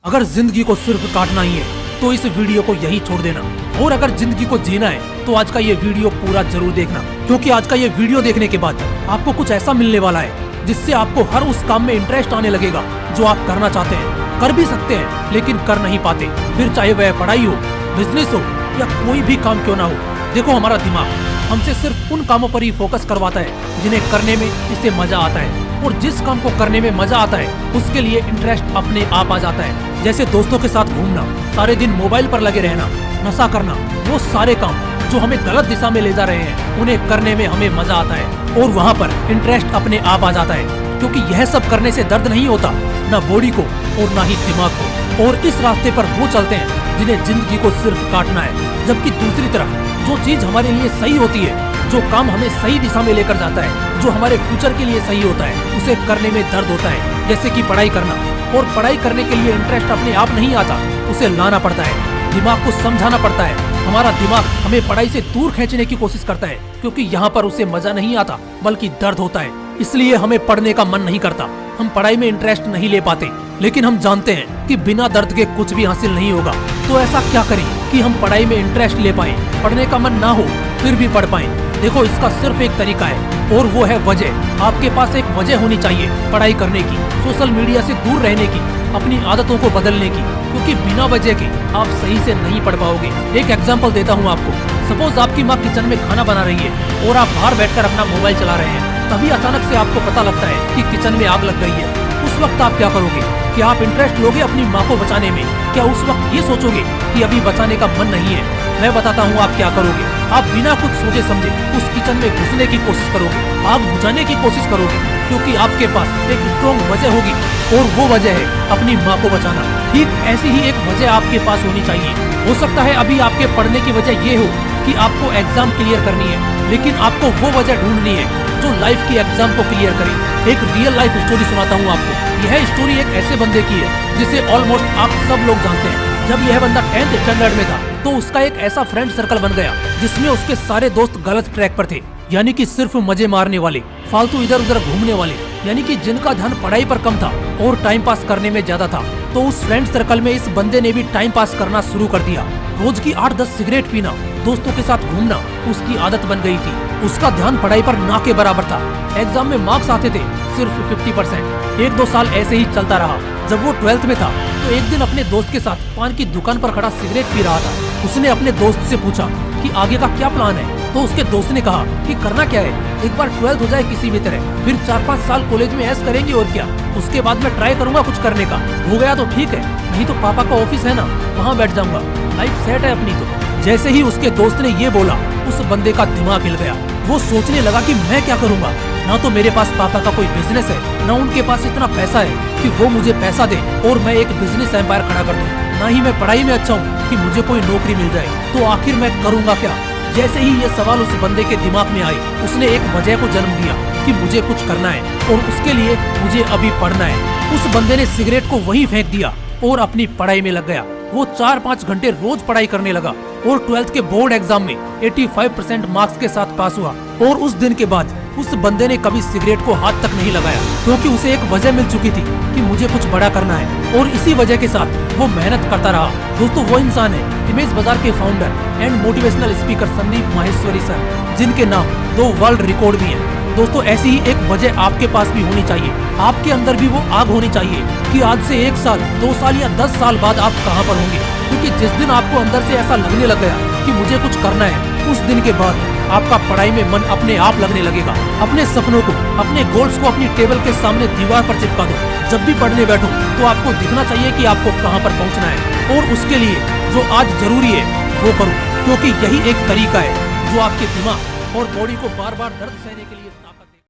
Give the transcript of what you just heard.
अगर जिंदगी को सिर्फ काटना ही है तो इस वीडियो को यही छोड़ देना, और अगर जिंदगी को जीना है तो आज का ये वीडियो पूरा जरूर देखना, क्योंकि आज का ये वीडियो देखने के बाद आपको कुछ ऐसा मिलने वाला है जिससे आपको हर उस काम में इंटरेस्ट आने लगेगा जो आप करना चाहते हैं, कर भी सकते हैं लेकिन कर नहीं पाते, फिर चाहे वह पढ़ाई हो, बिजनेस हो या कोई भी काम क्यों ना हो। देखो, हमारा दिमाग हमसे सिर्फ उन कामों पर ही फोकस करवाता है जिन्हें करने में इसे मजा आता है, और जिस काम को करने में मजा आता है उसके लिए इंटरेस्ट अपने आप आ जाता है। जैसे दोस्तों के साथ घूमना, सारे दिन मोबाइल पर लगे रहना, नशा करना, वो सारे काम जो हमें गलत दिशा में ले जा रहे हैं उन्हें करने में हमें मजा आता है और वहाँ पर इंटरेस्ट अपने आप आ जाता है, क्योंकि यह सब करने से दर्द नहीं होता, न बॉडी को और न ही दिमाग को। और इस रास्ते पर वो चलते हैं जिन्हें जिंदगी को सिर्फ काटना है, जबकि दूसरी तरफ जो चीज हमारे लिए सही होती है, जो काम हमें सही दिशा में लेकर जाता है, जो हमारे फ्यूचर के लिए सही होता है, उसे करने में दर्द होता है। जैसे कि पढ़ाई करना, और पढ़ाई करने के लिए इंटरेस्ट अपने आप नहीं आता, उसे लाना पड़ता है, दिमाग को समझाना पड़ता है। हमारा दिमाग हमें पढ़ाई से दूर खींचने की कोशिश करता है, क्योंकि यहाँ पर उसे मजा नहीं आता बल्कि दर्द होता है, इसलिए हमें पढ़ने का मन नहीं करता, हम पढ़ाई में इंटरेस्ट नहीं ले पाते। लेकिन हम जानते हैं कि बिना दर्द के कुछ भी हासिल नहीं होगा, तो ऐसा क्या करें कि हम पढ़ाई में इंटरेस्ट ले पाएं, पढ़ने का मन ना हो फिर भी पढ़ पाएं। देखो, इसका सिर्फ एक तरीका है और वो है वजह। आपके पास एक वजह होनी चाहिए पढ़ाई करने की, सोशल मीडिया से दूर रहने की, अपनी आदतों को बदलने की, क्योंकि बिना वजह के आप सही से नहीं पढ़ पाओगे। एक एग्जांपल देता हूँ आपको। सपोज आपकी माँ किचन में खाना बना रही है और आप बाहर बैठकर अपना मोबाइल चला रहे हैं, तभी अचानक से आपको पता लगता है कि किचन में आग लग गई है। उस वक्त आप क्या करोगे? क्या आप इंटरेस्ट लोगे अपनी माँ को बचाने में? क्या उस वक्त ये सोचोगे कि अभी बचाने का मन नहीं है? मैं बताता हूँ आप क्या करोगे। आप बिना कुछ सोचे समझे उस किचन में घुसने की कोशिश करोगे, आग बुझाने की कोशिश करोगे, क्योंकि आपके पास एक स्ट्रॉन्ग वजह होगी और वो वजह है अपनी माँ को बचाना। ठीक ऐसी ही एक वजह आपके पास होनी चाहिए। हो सकता है अभी आपके पढ़ने की वजह ये हो कि आपको एग्जाम क्लियर करनी है, लेकिन आपको वो वजह ढूंढनी है जो लाइफ की एग्जाम को क्लियर करे। एक रियल लाइफ स्टोरी सुनाता हूँ आपको। यह स्टोरी एक ऐसे बंदे की है जिसे ऑलमोस्ट आप सब लोग जानते हैं। जब यह बंदा 10th स्टैंडर्ड में था तो उसका एक ऐसा फ्रेंड सर्कल बन गया जिसमें उसके सारे दोस्त गलत ट्रैक पर थे, यानी कि सिर्फ मजे मारने वाले, फालतू इधर उधर घूमने वाले, यानी कि जिनका ध्यान पढ़ाई पर कम था और टाइम पास करने में ज्यादा था। तो उस फ्रेंड सर्कल में इस बंदे ने भी टाइम पास करना शुरू कर दिया। रोज की 8-10 सिगरेट पीना, दोस्तों के साथ घूमना उसकी आदत बन गई थी। उसका ध्यान पढ़ाई पर ना के बराबर था। एग्जाम में मार्क्स आते थे सिर्फ 50%। 1-2 साल ऐसे ही चलता रहा। जब वो 12th में था तो एक दिन अपने दोस्त के साथ पान की दुकान पर खड़ा सिगरेट पी रहा था। उसने अपने दोस्त से पूछा कि आगे का क्या प्लान है, तो उसके दोस्त ने कहा कि करना क्या है, एक बार 12th हो जाए किसी भी तरह, फिर 4-5 साल कॉलेज में ऐश करेंगे और क्या, उसके बाद मैं ट्राई करूंगा कुछ करने का, हो गया तो ठीक है, नहीं तो पापा का ऑफिस है ना, वहाँ बैठ जाऊंगा, लाइफ सेट है अपनी तो। जैसे ही उसके दोस्त ने ये बोला, उस बंदे का दिमाग हिल गया। वो सोचने लगा कि मैं क्या करूंगा, ना तो मेरे पास पापा का कोई बिजनेस है, ना उनके पास इतना पैसा है कि वो मुझे पैसा दे और मैं एक बिजनेस एम्पायर खड़ा कर दूं, ना ही मैं पढ़ाई में अच्छा हूँ कि मुझे कोई नौकरी मिल जाए, तो आखिर मैं करूँगा क्या। जैसे ही ये सवाल उस बंदे के दिमाग में आए, उसने एक वजह को जन्म दिया कि मुझे कुछ करना है और उसके लिए मुझे अभी पढ़ना है। उस बंदे ने सिगरेट को वहीं फेंक दिया और अपनी पढ़ाई में लग गया। वो 4-5 घंटे रोज पढ़ाई करने लगा और 12th के बोर्ड एग्जाम में 85% मार्क्स के साथ पास हुआ। और उस दिन के बाद उस बंदे ने कभी सिगरेट को हाथ तक नहीं लगाया, क्योंकि उसे एक वजह मिल चुकी थी कि मुझे कुछ बड़ा करना है, और इसी वजह के साथ वो मेहनत करता रहा। दोस्तों, वो इंसान है इमेज बाजार के founder and motivational speaker Sandeep Maheshwari sir, जिनके नाम 2 वर्ल्ड रिकॉर्ड भी हैं। दोस्तों, ऐसी ही एक वजह आपके पास भी होनी चाहिए। आपके अंदर भी वो आग होनी चाहिए कि आज से 1 साल, 2 साल या 10 साल बाद आप कहाँ पर होंगे, क्योंकि जिस दिन आपको अंदर से ऐसा लगने लग गया कि मुझे कुछ करना है, उस दिन के बाद आपका पढ़ाई में मन अपने आप लगने लगेगा। अपने सपनों को, अपने गोल्स को अपनी टेबल के सामने दीवार पर चिपका दो। जब भी पढ़ने बैठो तो आपको दिखना चाहिए कि आपको कहाँ पर पहुँचना है, और उसके लिए जो आज जरूरी है वो करो, क्योंकि यही एक तरीका है जो आपके दिमाग और बॉडी को बार बार दर्द सहने के लिए